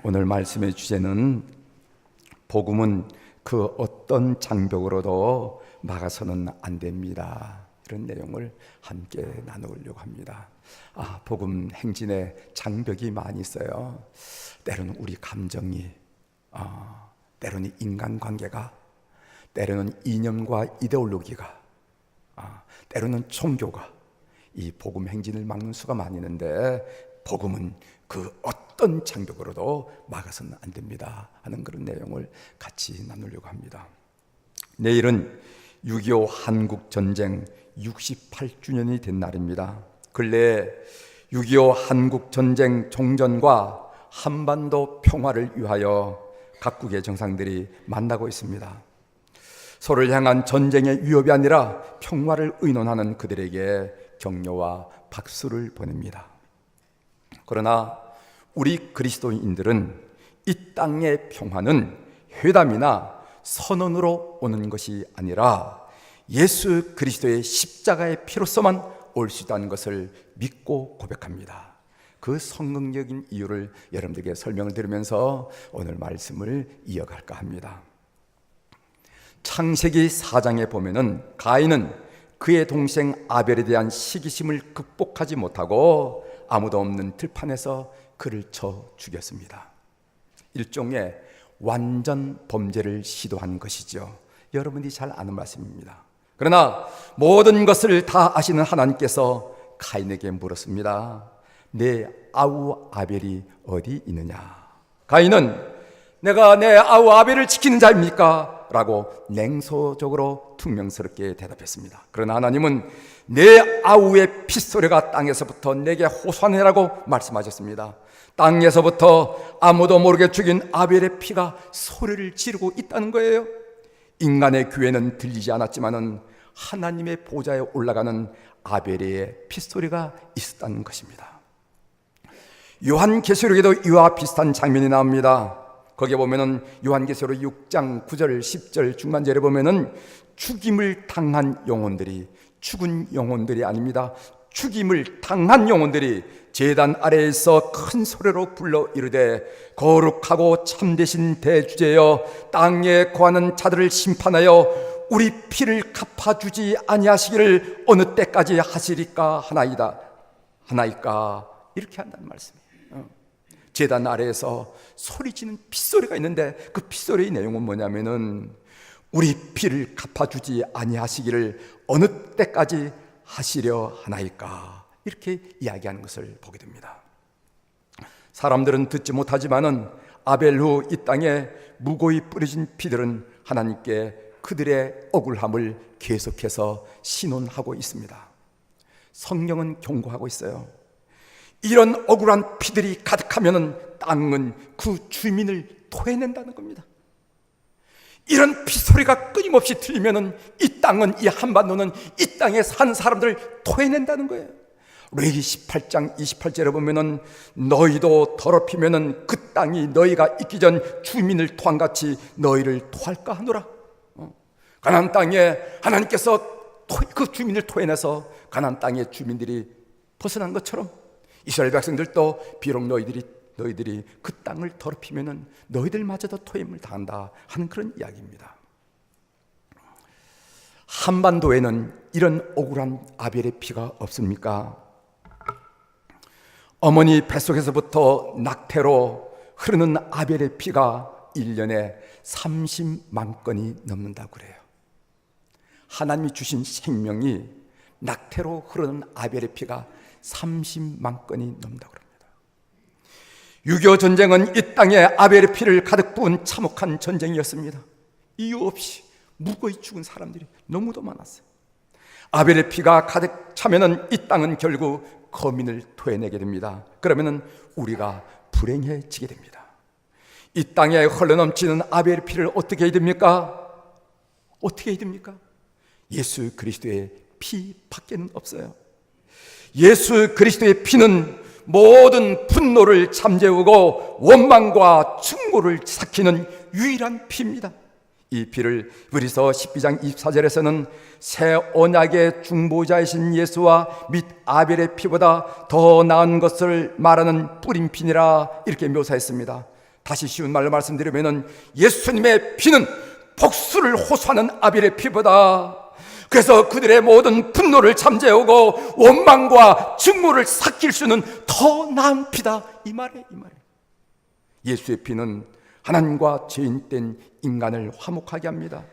오늘 말씀의 주제는 복음은 그 어떤 장벽으로도 막아서는 안 됩니다. 이런 내용을 함께 나누려고 합니다. 복음 행진에 장벽이 많이 있어요. 때로는 우리 감정이, 때로는 인간관계가, 때로는 이념과 이데올로기가, 때로는 종교가 이 복음 행진을 막는 수가 많이 있는데, 복음은 그 어떤 장벽으로도 막아서는 안 됩니다 하는 그런 내용을 같이 나누려고 합니다. 내일은 6.25 한국전쟁 68주년이 된 날입니다. 근래에 6.25 한국전쟁 종전과 한반도 평화를 위하여 각국의 정상들이 만나고 있습니다. 서로를 향한 전쟁의 위협이 아니라 평화를 의논하는 그들에게 격려와 박수를 보냅니다. 그러나 우리 그리스도인들은 이 땅의 평화는 회담이나 선언으로 오는 것이 아니라 예수 그리스도의 십자가의 피로서만 올 수 있다는 것을 믿고 고백합니다. 그 성경적인 이유를 여러분들에게 설명을 드리면서 오늘 말씀을 이어갈까 합니다. 창세기 4장에 보면은 가인은 그의 동생 아벨에 대한 시기심을 극복하지 못하고 아무도 없는 들판에서 그를 쳐 죽였습니다. 일종의 완전 범죄를 시도한 것이죠. 여러분이 잘 아는 말씀입니다. 그러나 모든 것을 다 아시는 하나님께서 가인에게 물었습니다. 내 아우 아벨이 어디 있느냐? 가인은 내가 내 아우 아벨을 지키는 자입니까? 라고 냉소적으로 퉁명스럽게 대답했습니다. 그러나 하나님은 내 아우의 핏소리가 땅에서부터 내게 호소하느라고 말씀하셨습니다. 땅에서부터 아무도 모르게 죽인 아벨의 피가 소리를 지르고 있다는 거예요. 인간의 귀에는 들리지 않았지만은 하나님의 보좌에 올라가는 아벨의 핏소리가 있었다는 것입니다. 요한계시록에도 이와 비슷한 장면이 나옵니다. 거기에 보면은 요한계시록 6장 9절 10절 중간절에 보면은 죽임을 당한 영혼들이, 죽은 영혼들이 아닙니다. 죽임을 당한 영혼들이 제단 아래에서 큰 소리로 불러 이르되 거룩하고 참되신 대주제여 땅에 거하는 자들을 심판하여 우리 피를 갚아주지 아니하시기를 어느 때까지 하시리까 하나이까 이렇게 한다는 말씀이에요. 제단 아래에서 소리치는 핏소리가 있는데 그 핏소리의 내용은 뭐냐면은 우리 피를 갚아주지 아니하시기를 어느 때까지 하시려 하나이까 이렇게 이야기하는 것을 보게 됩니다. 사람들은 듣지 못하지만은 아벨 후 이 땅에 무고히 뿌려진 피들은 하나님께 그들의 억울함을 계속해서 신원하고 있습니다. 성경은 경고하고 있어요. 이런 억울한 피들이 가득하면은 땅은 그 주민을 토해낸다는 겁니다. 이런 피소리가 끊임없이 들리면은 이 땅은, 이 한반도는 이 땅에 사는 사람들을 토해낸다는 거예요. 레위기 18장 28절에 보면은 너희도 더럽히면은 그 땅이 너희가 있기 전 주민을 토한 같이 너희를 토할까 하노라. 가나안 땅에 하나님께서 그 주민을 토해내서 가나안 땅의 주민들이 벗어난 것처럼 이스라엘 백성들도 비록 너희들이 그 땅을 더럽히면은 너희들마저도 토임을 당한다 하는 그런 이야기입니다. 한반도에는 이런 억울한 아벨의 피가 없습니까? 어머니 뱃속에서부터 낙태로 흐르는 아벨의 피가 1년에 30만 건이 넘는다고 그래요. 하나님이 주신 생명이 낙태로 흐르는 아벨의 피가 30만 건이 넘는다고 합니다. 6.25 전쟁은 이 땅에 아벨의 피를 가득 부은 참혹한 전쟁이었습니다. 이유 없이 무고히 죽은 사람들이 너무도 많았어요. 아벨의 피가 가득 차면은 이 땅은 결국 거민을 토해내게 됩니다. 그러면은 우리가 불행해지게 됩니다. 이 땅에 흘러넘치는 아벨의 피를 어떻게 해야 됩니까? 어떻게 해야 됩니까? 예수 그리스도의 피밖에는 없어요. 예수 그리스도의 피는 모든 분노를 잠재우고 원망과 충고를 삭히는 유일한 피입니다. 이 피를 히브리서 12장 24절에서는 새 언약의 중보자이신 예수와 및 아벨의 피보다 더 나은 것을 말하는 뿌린 피니라 이렇게 묘사했습니다. 다시 쉬운 말로 말씀드리면 예수님의 피는 복수를 호소하는 아벨의 피보다, 그래서 그들의 모든 분노를 잠재우고 원망과 증오를 삭힐 수는 더 나은 피다, 이 말이에요. 예수의 피는 하나님과 죄인된 인간을 화목하게 합니다.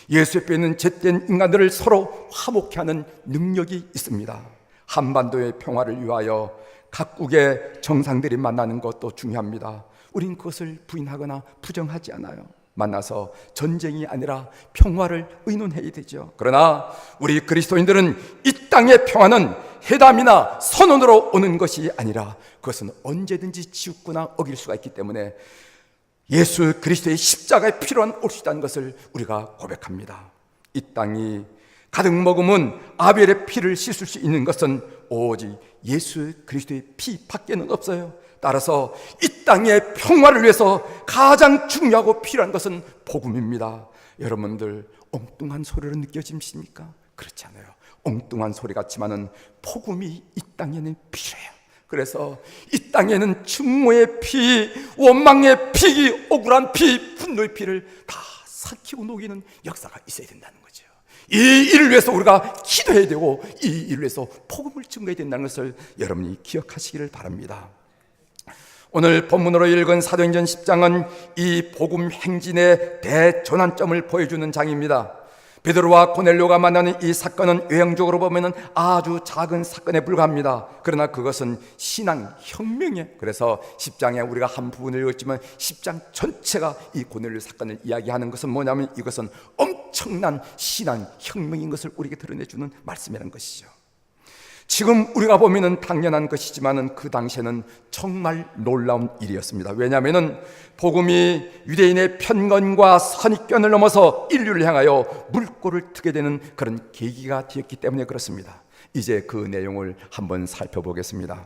예수의 피는 죄된 인간들을 서로 화목케 하는 능력이 있습니다. 한반도의 평화를 위하여 각국의 정상들이 만나는 것도 중요합니다. 우린 그것을 부인하거나 부정하지 않아요. 만나서 전쟁이 아니라 평화를 의논해야 되죠. 그러나 우리 그리스도인들은 이 땅의 평화는 회담이나 선언으로 오는 것이 아니라 그것은 언제든지 지우거나 어길 수가 있기 때문에 예수 그리스도의 십자가의 피로 올 수 있다는 것을 우리가 고백합니다. 이 땅이 가득 머금은 아벨의 피를 씻을 수 있는 것은 오직 예수 그리스도의 피밖에는 없어요. 따라서 이 땅의 평화를 위해서 가장 중요하고 필요한 것은 복음입니다. 여러분들 엉뚱한 소리로 느껴지십니까? 그렇지 않아요. 엉뚱한 소리 같지만은 복음이 이 땅에는 필요해요. 그래서 이 땅에는 증오의 피, 원망의 피, 억울한 피, 분노의 피를 다 삭히고 녹이는 역사가 있어야 된다는 거죠. 이 일을 위해서 우리가 기도해야 되고 이 일을 위해서 복음을 증거해야 된다는 것을 여러분이 기억하시기를 바랍니다. 오늘 본문으로 읽은 사도행전 10장은 이 복음 행진의 대전환점을 보여주는 장입니다. 베드로와 고넬료가 만나는 이 사건은 외형적으로 보면 아주 작은 사건에 불과합니다. 그러나 그것은 신앙 혁명이에요. 그래서 10장에 우리가 한 부분을 읽었지만 10장 전체가 이 고넬료 사건을 이야기하는 것은 뭐냐면 이것은 엄청난 신앙 혁명인 것을 우리에게 드러내주는 말씀이라는 것이죠. 지금 우리가 보면은 당연한 것이지만은 그 당시에는 정말 놀라운 일이었습니다. 왜냐하면은 복음이 유대인의 편견과 선입견을 넘어서 인류를 향하여 물꼬를 트게 되는 그런 계기가 되었기 때문에 그렇습니다. 이제 그 내용을 한번 살펴보겠습니다.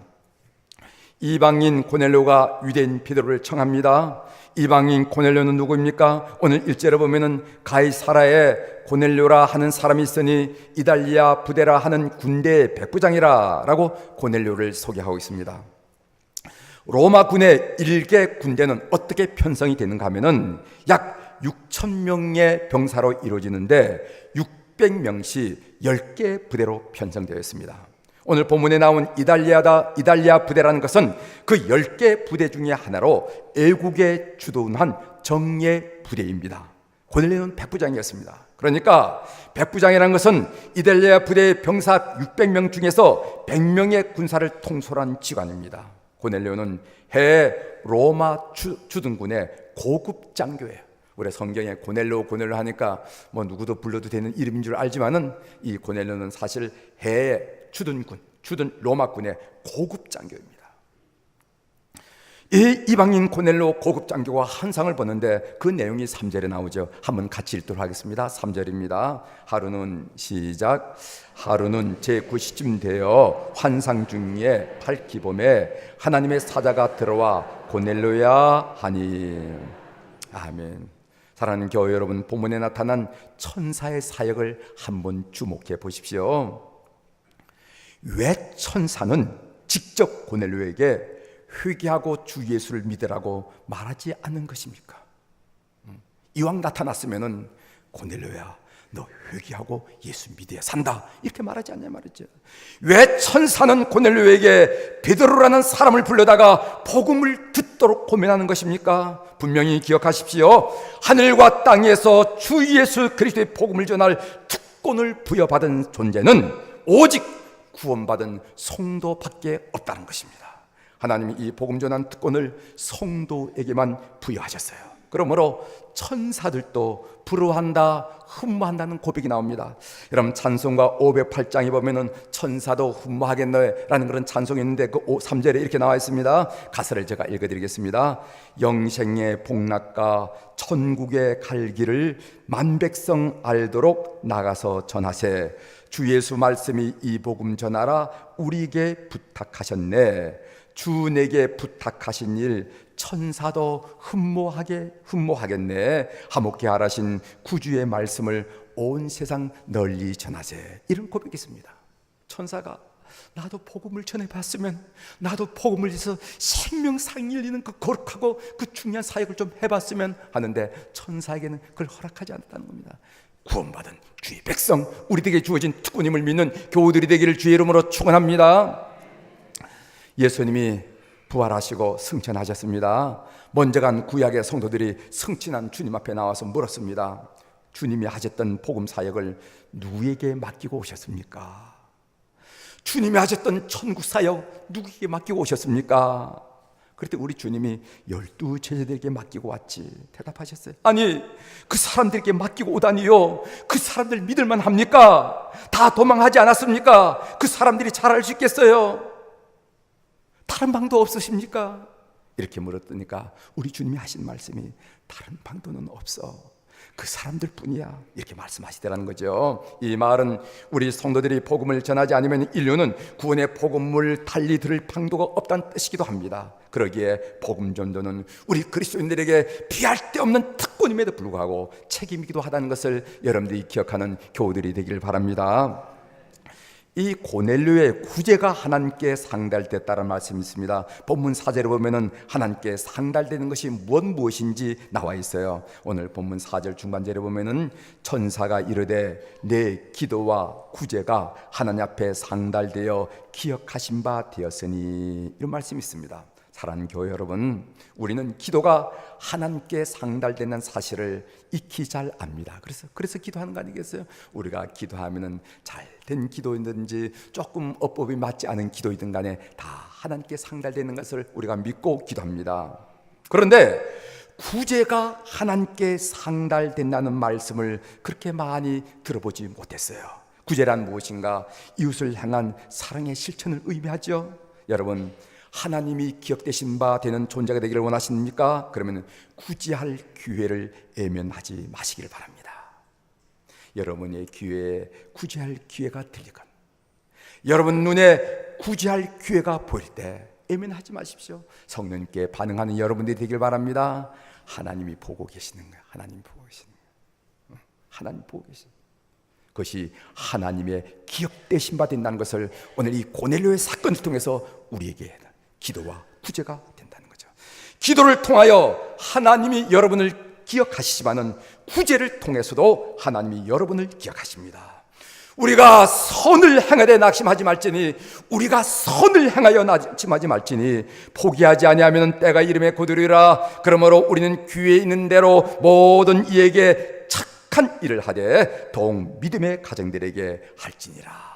이방인 고넬료가 유대인 베드로를 청합니다. 이방인 고넬료는 누구입니까? 오늘 1절에 보면은 가이사라에 고넬료라 하는 사람이 있으니 이달리아 부데라 하는 군대의 백부장이라 라고 고넬료를 소개하고 있습니다. 로마 군의 일개 군대는 어떻게 편성이 되는가 하면은 약 6,000명의 병사로 이루어지는데 600명씩 10개 부대로 편성되어 있습니다. 오늘 본문에 나온 이달리아 부대라는 것은 그 10개 부대 중에 하나로 애국에 주둔한 정예 부대입니다. 고넬료는 백부장이었습니다. 그러니까 백부장이라는 것은 이달리아 부대의 병사 600명 중에서 100명의 군사를 통솔한 직관입니다. 고넬료는 해 로마 주둔군의 고급 장교예요. 우리 성경에 고넬료 하니까 뭐 누구도 불러도 되는 이름인 줄 알지만은 이 고넬료는 사실 해 주둔 로마군의 고급 장교입니다. 이 이방인 고넬료 고급 장교가 환상을 보는데 그 내용이 3절에 나오죠. 한번 같이 읽도록 하겠습니다. 3절입니다. 하루는 시작. 하루는 제9시쯤 되어 환상 중에 밝기봄에 하나님의 사자가 들어와 고넬료야 하니. 아멘. 사랑하는 교회 여러분, 본문에 나타난 천사의 사역을 한번 주목해 보십시오. 왜 천사는 직접 고넬료에게 회개하고 주 예수를 믿으라고 말하지 않는 것입니까? 이왕 나타났으면은 고넬료야, 너 회개하고 예수 믿어야 산다, 이렇게 말하지 않냐 말이죠. 왜 천사는 고넬료에게 베드로라는 사람을 불러다가 복음을 듣도록 고민하는 것입니까? 분명히 기억하십시오. 하늘과 땅에서 주 예수 그리스도의 복음을 전할 특권을 부여받은 존재는 오직 구원받은 성도밖에 없다는 것입니다. 하나님이 이 복음 전한 특권을 성도에게만 부여하셨어요. 그러므로 천사들도 부러워한다, 흠모한다는 고백이 나옵니다. 여러분, 찬송가 508장에 보면은 천사도 흠모하겠노라는 그런 찬송이 있는데 그 3절에 이렇게 나와 있습니다. 가사를 제가 읽어드리겠습니다. 영생의 복락과 천국에 갈 길을 만백성 알도록 나가서 전하세. 주 예수 말씀이 이 복음 전하라 우리에게 부탁하셨네. 주 내게 부탁하신 일 천사도 흠모하겠네. 하목케 하라신 구주의 말씀을 온 세상 널리 전하세. 이런 고백이 있습니다. 천사가 나도 복음을 전해봤으면, 나도 복음을 해서 생명상 일리는 그 거룩하고 그 중요한 사역을 좀 해봤으면 하는데, 천사에게는 그걸 허락하지 않았다는 겁니다. 구원받은 주의 백성, 우리에게 주어진 특권임을 믿는 교우들이 되기를 주의 이름으로 축원합니다. 예수님이 부활하시고 승천하셨습니다. 먼저 간 구약의 성도들이 승천한 주님 앞에 나와서 물었습니다. 주님이 하셨던 복음 사역을 누구에게 맡기고 오셨습니까? 주님이 하셨던 천국 사역 누구에게 맡기고 오셨습니까? 그때 우리 주님이 12 제자들에게 맡기고 왔지 대답하셨어요. 아니, 그 사람들에게 맡기고 오다니요, 그 사람들 믿을만 합니까? 다 도망하지 않았습니까? 그 사람들이 잘할 수 있겠어요? 다른 방도 없으십니까? 이렇게 물었더니까 우리 주님이 하신 말씀이 다른 방도는 없어, 그 사람들 뿐이야, 이렇게 말씀하시더라는 거죠. 이 말은 우리 성도들이 복음을 전하지 않으면 인류는 구원의 복음을 달리 들을 방도가 없다는 뜻이기도 합니다. 그러기에 복음 전도는 우리 그리스도인들에게 비할 데 없는 특권임에도 불구하고 책임이기도 하다는 것을 여러분들이 기억하는 교우들이 되기를 바랍니다. 이 고넬료의 구제가 하나님께 상달됐다는 말씀이 있습니다. 본문 4절에 보면은 하나님께 상달되는 것이 무엇인지 나와 있어요. 오늘 본문 4절 중반절에 보면은 천사가 이르되 내 기도와 구제가 하나님 앞에 상달되어 기억하신 바 되었으니, 이런 말씀이 있습니다. 사랑하는 교회 여러분, 우리는 기도가 하나님께 상달되는 사실을 익히 잘 압니다. 그래서 기도하는 거 아니겠어요? 우리가 기도하면은 잘된 기도이든지 조금 어법이 맞지 않은 기도이든 간에 다 하나님께 상달되는 것을 우리가 믿고 기도합니다. 그런데 구제가 하나님께 상달된다는 말씀을 그렇게 많이 들어보지 못했어요. 구제란 무엇인가? 이웃을 향한 사랑의 실천을 의미하죠. 여러분, 하나님이 기억되신 바 되는 존재가 되기를 원하십니까? 그러면 구제할 기회를 외면하지 마시기를 바랍니다. 여러분의 기회에 구제할 기회가 들리건, 여러분 눈에 구제할 기회가 보일 때 외면하지 마십시오. 성령님께 반응하는 여러분들이 되길 바랍니다. 하나님이 보고 계시는 거예요. 하나님이 보고 계시는 거예요. 하나님 보고 계시는 거예요. 그것이 하나님의 기억되신 바 된다는 것을 오늘 이 고넬료의 사건을 통해서 우리에게 기도와 구제가 된다는 거죠. 기도를 통하여 하나님이 여러분을 기억하시지만은 구제를 통해서도 하나님이 여러분을 기억하십니다. 우리가 선을 행하되 낙심하지 말지니, 우리가 선을 행하여 낙심하지 말지니 포기하지 아니하면 때가 이름에 곧이르리라. 그러므로 우리는 귀에 있는 대로 모든 이에게 착한 일을 하되 더욱 믿음의 가정들에게 할지니라.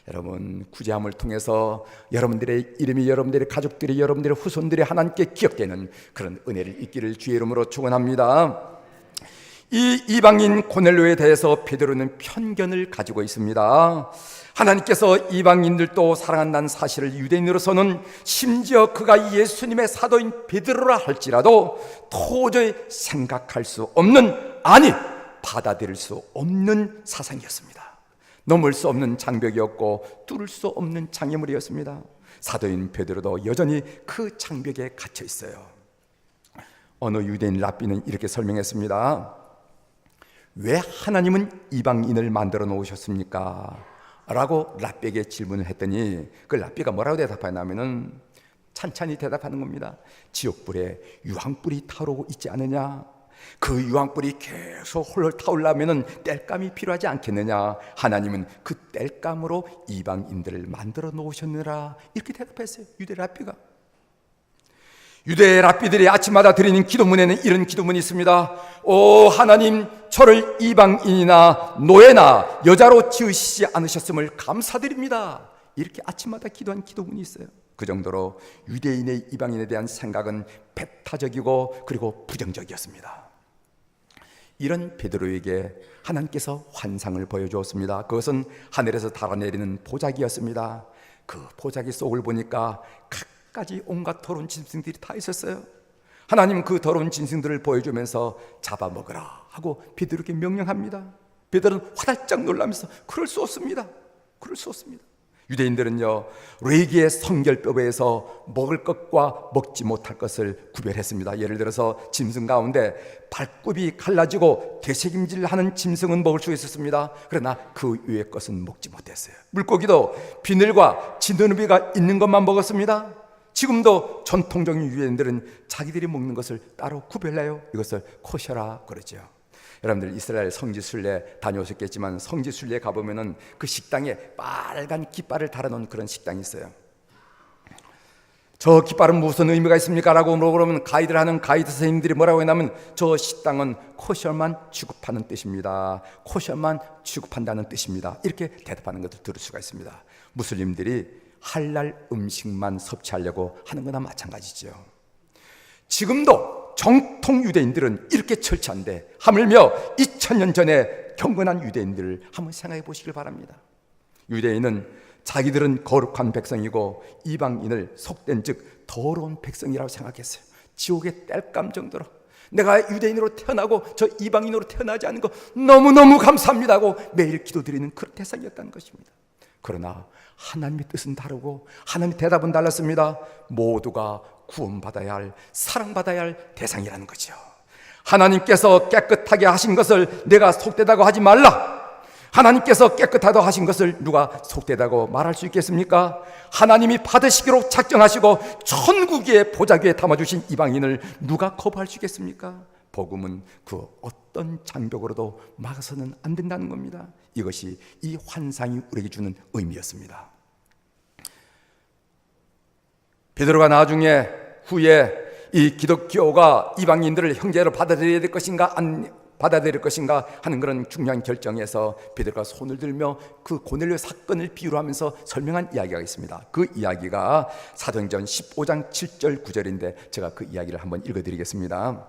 여러분, 구제함을 통해서 여러분들의 이름이, 여러분들의 가족들이, 여러분들의 후손들이 하나님께 기억되는 그런 은혜를 있기를 주의 이름으로 축원합니다. 이 이방인 고넬료에 대해서 베드로는 편견을 가지고 있습니다. 하나님께서 이방인들도 사랑한다는 사실을 유대인으로서는, 심지어 그가 예수님의 사도인 베드로라 할지라도 도저히 생각할 수 없는, 아니 받아들일 수 없는 사상이었습니다. 넘을 수 없는 장벽이었고 뚫을 수 없는 장애물이었습니다. 사도인 베드로도 여전히 그 장벽에 갇혀 있어요. 어느 유대인 랍비는 이렇게 설명했습니다. 왜 하나님은 이방인을 만들어 놓으셨습니까? 라고 랍비에게 질문을 했더니 그 랍비가 뭐라고 대답하냐면은 찬찬히 대답하는 겁니다. 지옥불에 유황불이 타오르고 있지 않느냐? 그 유황불이 계속 홀홀 타오르려면 땔감이 필요하지 않겠느냐? 하나님은 그 땔감으로 이방인들을 만들어 놓으셨느라, 이렇게 대답했어요. 유대 랍비가. 유대 랍비들이 아침마다 드리는 기도문에는 이런 기도문이 있습니다. 오 하나님, 저를 이방인이나 노예나 여자로 지으시지 않으셨음을 감사드립니다. 이렇게 아침마다 기도한 기도문이 있어요. 그 정도로 유대인의 이방인에 대한 생각은 배타적이고 그리고 부정적이었습니다. 이런 베드로에게 하나님께서 환상을 보여주었습니다. 그것은 하늘에서 달아내리는 보자기였습니다. 그 보자기 속을 보니까 갖가지 온갖 더러운 짐승들이 다 있었어요. 하나님 그 더러운 짐승들을 보여주면서 잡아먹으라 하고 베드로에게 명령합니다. 베드로는 화들짝 놀라면서 그럴 수 없습니다. 그럴 수 없습니다. 유대인들은요, 레위기의 성결법에서 먹을 것과 먹지 못할 것을 구별했습니다. 예를 들어서 짐승 가운데 발굽이 갈라지고 되새김질하는 짐승은 먹을 수 있었습니다. 그러나 그 외의 것은 먹지 못했어요. 물고기도 비늘과 지느러미가 있는 것만 먹었습니다. 지금도 전통적인 유대인들은 자기들이 먹는 것을 따로 구별해요. 이것을 코셔라 그러죠. 여러분들 이스라엘 성지순례 다녀오셨겠지만 성지순례 가보면은 그 식당에 빨간 깃발을 달아놓은 그런 식당이 있어요. 저 깃발은 무슨 의미가 있습니까? 라고 물어보면 가이드를 하는 가이드 선생님들이 뭐라고 했냐면 저 식당은 코셔만 취급하는 뜻입니다. 코셔만 취급한다는 뜻입니다. 이렇게 대답하는 것을 들을 수가 있습니다. 무슬림들이 할랄 음식만 섭취하려고 하는 거나 마찬가지죠. 지금도 정통 유대인들은 이렇게 철저한데 하물며 2000년 전에 경건한 유대인들을 한번 생각해 보시길 바랍니다. 유대인은 자기들은 거룩한 백성이고 이방인을 속된 즉 더러운 백성이라고 생각했어요. 지옥에 뗄감 정도로 내가 유대인으로 태어나고 저 이방인으로 태어나지 않은 거 너무너무 감사합니다 하고 매일 기도드리는 그런 대상이었다는 것입니다. 그러나 하나님의 뜻은 다르고 하나님의 대답은 달랐습니다. 모두가 구원받아야 할, 사랑받아야 할 대상이라는 거죠. 하나님께서 깨끗하게 하신 것을 내가 속되다고 하지 말라. 하나님께서 깨끗하다고 하신 것을 누가 속되다고 말할 수 있겠습니까? 하나님이 받으시기로 작정하시고 천국의 보자기에 담아주신 이방인을 누가 거부할 수 있겠습니까? 복음은 그 어떤 장벽으로도 막아서는 안 된다는 겁니다. 이것이 이 환상이 우리에게 주는 의미였습니다. 베드로가 나중에 후에 이 기독교가 이방인들을 형제로 받아들여야 될 것인가 안 받아들일 것인가 하는 그런 중요한 결정에서 베드로가 손을 들며 그 고넬료 사건을 비유로 하면서 설명한 이야기가 있습니다. 그 이야기가 사도행전 15장 7절 9절인데 제가 그 이야기를 한번 읽어드리겠습니다.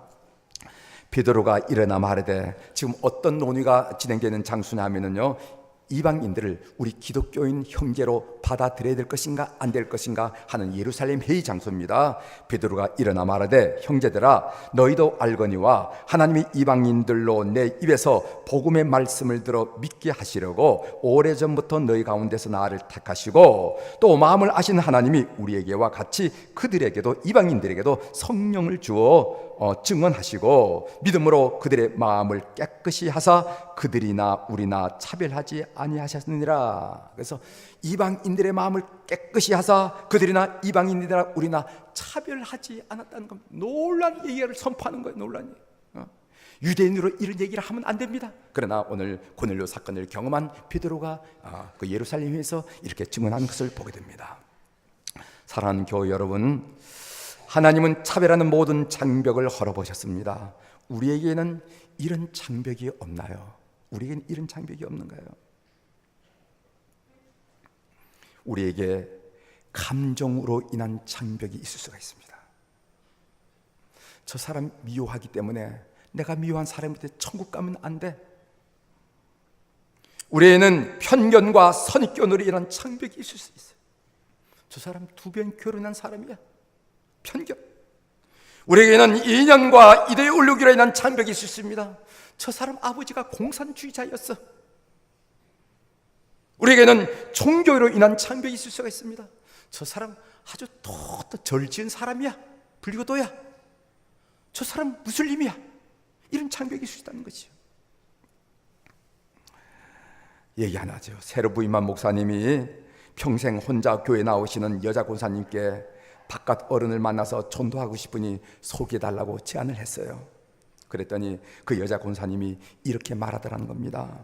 베드로가 일어나 말하되, 지금 어떤 논의가 진행되는 장소냐 하면은요, 이방인들을 우리 기독교인 형제로 받아들여야 될 것인가 안 될 것인가 하는 예루살렘 회의 장소입니다. 베드로가 일어나 말하되, 형제들아 너희도 알거니와 하나님이 이방인들로 내 입에서 복음의 말씀을 들어 믿게 하시려고 오래전부터 너희 가운데서 나를 택하시고 또 마음을 아시는 하나님이 우리에게와 같이 그들에게도 이방인들에게도 성령을 주어 증언하시고 믿음으로 그들의 마음을 깨끗이 하사 그들이나 우리나 차별하지 아니하셨느니라. 그래서 이방인들의 마음을 깨끗이 하사 그들이나 이방인이나 우리나 차별하지 않았다는 겁니다. 놀란 얘기를 선포하는 거예요. 놀란 얘기. 유대인으로 이런 얘기를 하면 안 됩니다. 그러나 오늘 고넬료 사건을 경험한 베드로가 그 예루살렘에서 이렇게 증언하는 것을 보게 됩니다. 사랑하는 교회 여러분, 하나님은 차별하는 모든 장벽을 헐어보셨습니다. 우리에게는 이런 장벽이 없나요? 우리에게는 이런 장벽이 없는가요? 우리에게 감정으로 인한 장벽이 있을 수가 있습니다. 저 사람 미워하기 때문에 내가 미워한 사람한테 천국 가면 안 돼. 우리에게는 편견과 선입견으로 인한 장벽이 있을 수 있어요. 저 사람 2번 결혼한 사람이야. 편견. 우리에게는 이념과 이데올로기로 인한 장벽이 있을 수 있습니다. 저 사람 아버지가 공산주의자였어. 우리에게는 종교로 인한 장벽이 있을 수가 있습니다. 저 사람 아주 또 절지은 사람이야. 불교도야. 저 사람 무슬림이야. 이런 장벽이 있을 수 있다는 거죠. 얘기 하나 하죠. 새로 부임한 목사님이 평생 혼자 교회 나오시는 여자 권사님께 바깥 어른을 만나서 전도하고 싶으니 소개해달라고 제안을 했어요. 그랬더니 그 여자 권사님이 이렇게 말하더라는 겁니다.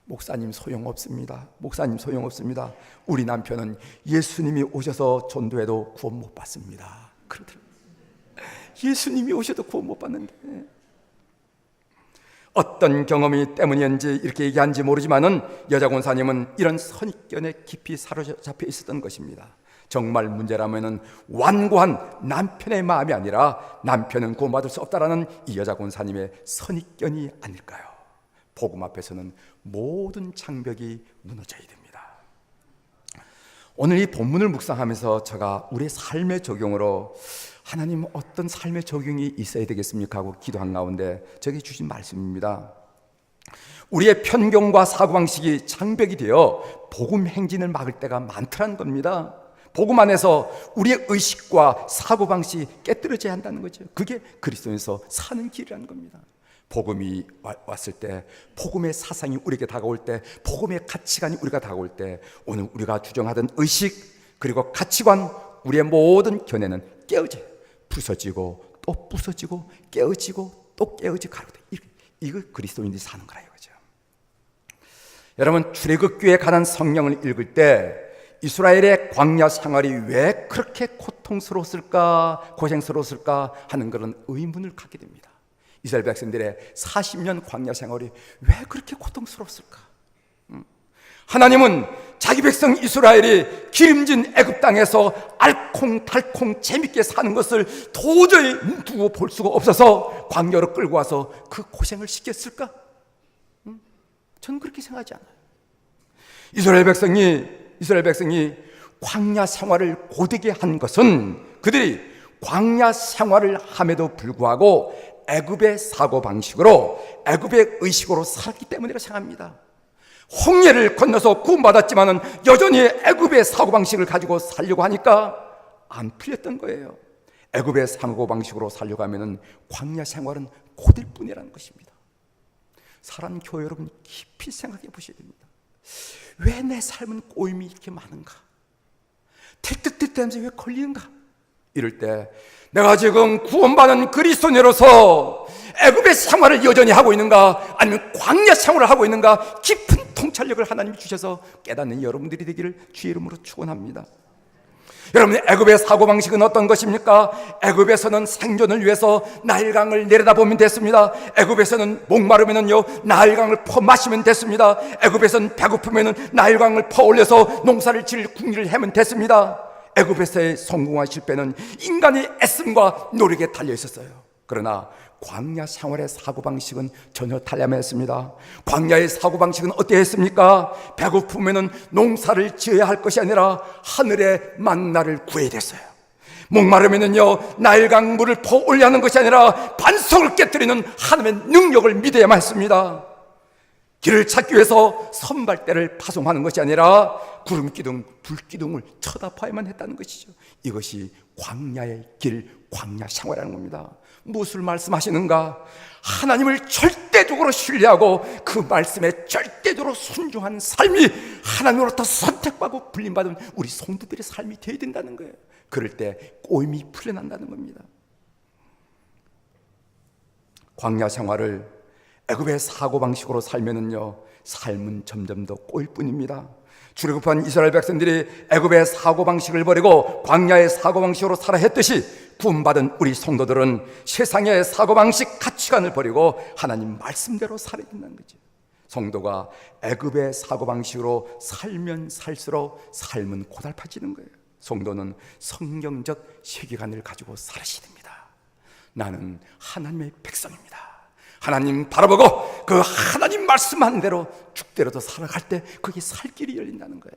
목사님 소용없습니다. 목사님 소용없습니다. 우리 남편은 예수님이 오셔서 전도해도 구원 못 받습니다. 그러더라고요. 예수님이 오셔도 구원 못 받는데 어떤 경험이 때문인지 이렇게 얘기한지 모르지만은 여자 권사님은 이런 선입견에 깊이 사로잡혀 있었던 것입니다. 정말 문제라면은 완고한 남편의 마음이 아니라 남편은 구원받을 수 없다라는 이 여자 권사님의 선입견이 아닐까요? 복음 앞에서는 모든 장벽이 무너져야 됩니다. 오늘 이 본문을 묵상하면서 제가 우리의 삶의 적용으로 하나님 어떤 삶의 적용이 있어야 되겠습니까 하고 기도한 가운데 저에게 주신 말씀입니다. 우리의 편견과 사고방식이 장벽이 되어 복음 행진을 막을 때가 많더라는 겁니다. 복음 안에서 우리의 의식과 사고방식이 깨뜨려져야 한다는 거죠. 그게 그리스도인에서 사는 길이라는 겁니다. 복음이 왔을 때, 복음의 사상이 우리에게 다가올 때, 복음의 가치관이 우리가 다가올 때, 오늘 우리가 주장하던 의식 그리고 가치관, 우리의 모든 견해는 깨어져요. 부서지고 또 부서지고 깨어지고 또 깨어지고 가는 거예요. 이거 그리스도인들이 사는 거라 이거죠. 여러분, 출애굽기에 관한 성경을 읽을 때 이스라엘의 광야 생활이 왜 그렇게 고통스러웠을까, 고생스러웠을까 하는 그런 의문을 갖게 됩니다. 이스라엘 백성들의 40년 광야 생활이 왜 그렇게 고통스러웠을까? 하나님은 자기 백성 이스라엘이 기름진 애굽 땅에서 알콩달콩 재밌게 사는 것을 도저히 두고 볼 수가 없어서 광야로 끌고 와서 그 고생을 시켰을까? 저는 그렇게 생각하지 않아요. 이스라엘 백성이 광야 생활을 고되게 한 것은 그들이 광야 생활을 함에도 불구하고 애굽의 사고방식으로, 애굽의 의식으로 살았기 때문이라고 생각합니다. 홍해를 건너서 구원받았지만 여전히 애굽의 사고방식을 가지고 살려고 하니까 안 풀렸던 거예요. 애굽의 사고방식으로 살려고 하면 광야 생활은 고될 뿐이라는 것입니다. 사랑 교회 여러분, 깊이 생각해 보셔야 됩니다. 왜 내 삶은 꼬임이 이렇게 많은가? 틱틱틱대면서 왜 걸리는가? 이럴 때 내가 지금 구원받은 그리스도인으로서 애굽의 생활을 여전히 하고 있는가, 아니면 광야 생활을 하고 있는가, 깊은 통찰력을 하나님이 주셔서 깨닫는 여러분들이 되기를 주의 이름으로 축원합니다. 여러분, 애굽의 사고방식은 어떤 것입니까? 애굽에서는 생존을 위해서 나일강을 내려다보면 됐습니다. 애굽에서는 목마르면요 나일강을 퍼마시면 됐습니다. 애굽에서는 배고프면 나일강을 퍼올려서 농사를 지을 궁리를 해면 됐습니다. 애굽에서의 성공과 실패는 인간의 애씀과 노력에 달려 있었어요. 그러나 광야 생활의 사고방식은 전혀 달라했습니다. 광야의 사고방식은 어땠습니까? 배고프면 농사를 지어야 할 것이 아니라 하늘의 만나를 구해야 됐어요. 목마르면요 나일강 물을 퍼올려 하는 것이 아니라 반석을 깨뜨리는 하나님의 능력을 믿어야만 했습니다. 길을 찾기 위해서 선발대를 파송하는 것이 아니라 구름기둥, 불기둥을 쳐다봐야만 했다는 것이죠. 이것이 광야의 길, 광야 생활이라는 겁니다. 무엇을 말씀하시는가? 하나님을 절대적으로 신뢰하고 그 말씀에 절대적으로 순종하는 삶이 하나님으로부터 선택받고 불림받은 우리 성도들의 삶이 되어야 된다는 거예요. 그럴 때 꼬임이 풀려난다는 겁니다. 광야 생활을 애굽의 사고방식으로 살면은요 삶은 점점 더 꼬일 뿐입니다. 출애굽한 이스라엘 백성들이 애굽의 사고방식을 버리고 광야의 사고방식으로 살아 했듯이 구원받은 우리 성도들은 세상의 사고방식, 가치관을 버리고 하나님 말씀대로 살아야 된다는 거죠. 성도가 애굽의 사고방식으로 살면 살수록 삶은 고달파지는 거예요. 성도는 성경적 세계관을 가지고 살아야 됩니다. 나는 하나님의 백성입니다. 하나님 바라보고 그 하나님 말씀한 대로 죽더라도 살아갈 때 그게 살 길이 열린다는 거예요.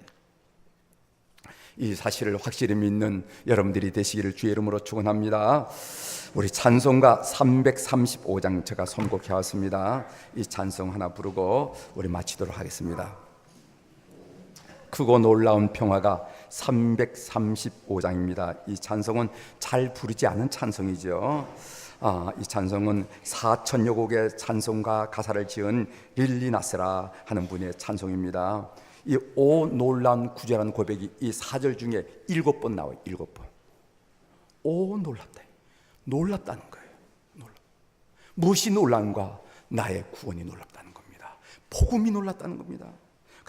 이 사실을 확실히 믿는 여러분들이 되시기를 주의 이름으로 축원합니다. 우리 찬송가 335장 제가 선곡해 왔습니다. 이 찬송 하나 부르고 우리 마치도록 하겠습니다. 크고 놀라운 평화가 335장입니다. 이 찬송은 잘 부르지 않은 찬송이죠. 이 찬송은 4천여 곡의 찬송가 가사를 지은 릴리나스라 하는 분의 찬송입니다. 이 오 놀라운 구절이라는 고백이 이 4절 중에 7번 나와요. 7번. 오 놀랍다. 놀랍다는 거예요. 무엇이 놀라운가? 나의 구원이 놀랍다는 겁니다. 복음이 놀랍다는 겁니다.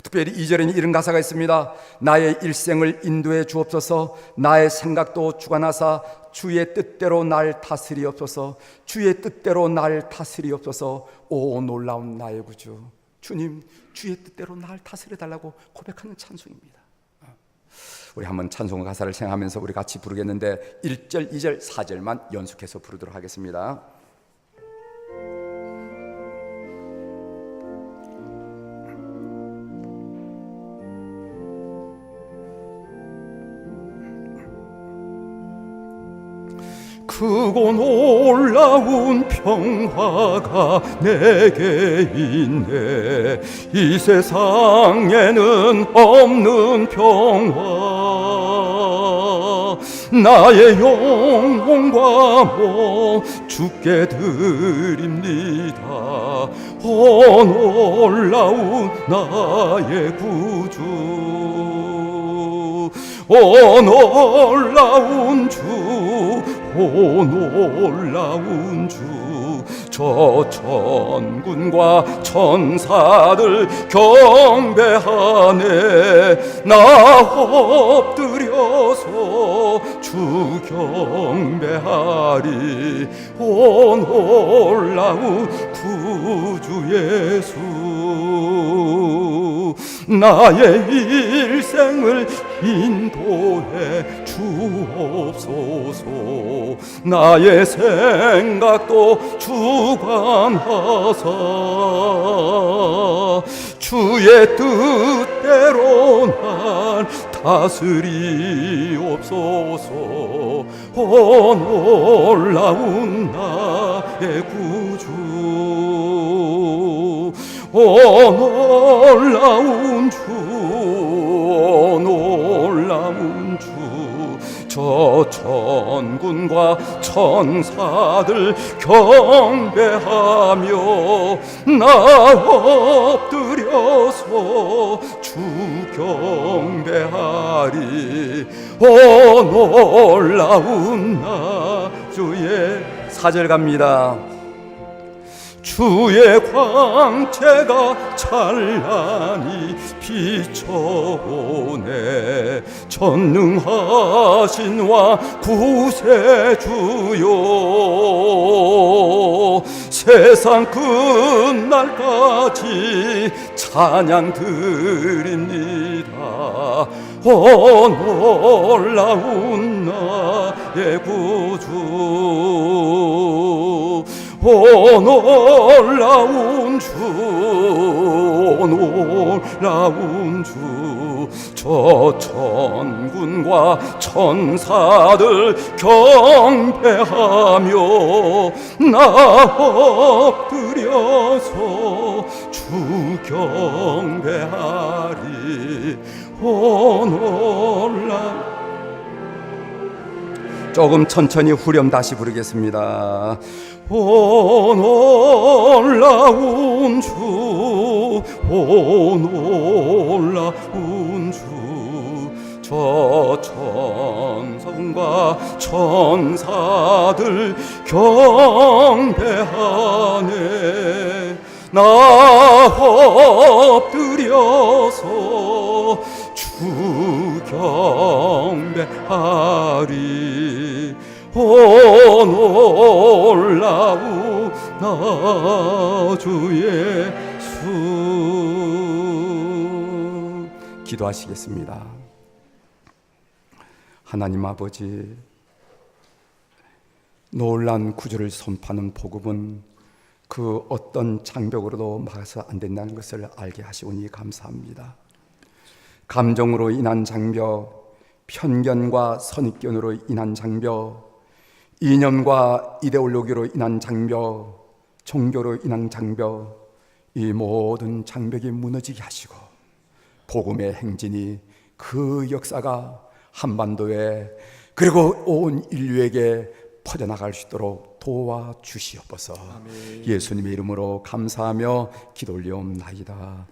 특별히 2절에는 이런 가사가 있습니다. 나의 일생을 인도해 주옵소서. 나의 생각도 주관하사 주의 뜻대로 날 다스리옵소서. 주의 뜻대로 날 다스리옵소서. 오 놀라운 나의 구주 주님, 주의 뜻대로 날 다스려 달라고 고백하는 찬송입니다. 우리 한번 찬송 가사를 생각하면서 우리 같이 부르겠는데 1절, 2절, 4절만 연속해서 부르도록 하겠습니다. 크고 놀라운 평화가 내게 있네. 이 세상에는 없는 평화. 나의 영혼과 몸 주께 드립니다. 놀라운 나의 구주, 놀라운 주, 놀라운 주. 저 천군과 천사들 경배하네. 나 엎드려서 주 경배하리. 놀라운 구주 예수, 나의 일생을 인도해 주옵소서. 나의 생각도 주관하사 주의 뜻대로 날 다스리옵소서. 놀라운 나의 구주, 놀라운 주, 놀라운 주. 저 천군과 천사들 경배하며 나 엎드려서 주 경배하리. 놀라운 나. 주의 4절 갑니다. 주의 광채가 찬란히 비춰오네. 전능하신 왕 구세주요, 세상 끝날까지 찬양 드립니다. 놀라운 나의 구주, 놀라운 주, 놀라운 주. 저 천군과 천사들 경배하며 나 엎드려서 주 경배하리. 놀라. 조금 천천히 후렴 다시 부르겠습니다. 놀라운 주, 놀라운 주. 저 천사군과 천사들 경배하네. 나 엎드려서 주 경배하리. 놀라운 나 주 예수. 기도하시겠습니다. 하나님 아버지, 놀라운 구주를 선포하는 복음은 그 어떤 장벽으로도 막아서 안 된다는 것을 알게 하시오니 감사합니다. 감정으로 인한 장벽, 편견과 선입견으로 인한 장벽, 이념과 이데올로기로 인한 장벽, 종교로 인한 장벽, 이 모든 장벽이 무너지게 하시고 복음의 행진이, 그 역사가 한반도에 그리고 온 인류에게 퍼져나갈 수 있도록 도와주시옵소서. 예수님의 이름으로 감사하며 기도 올리옵나이다.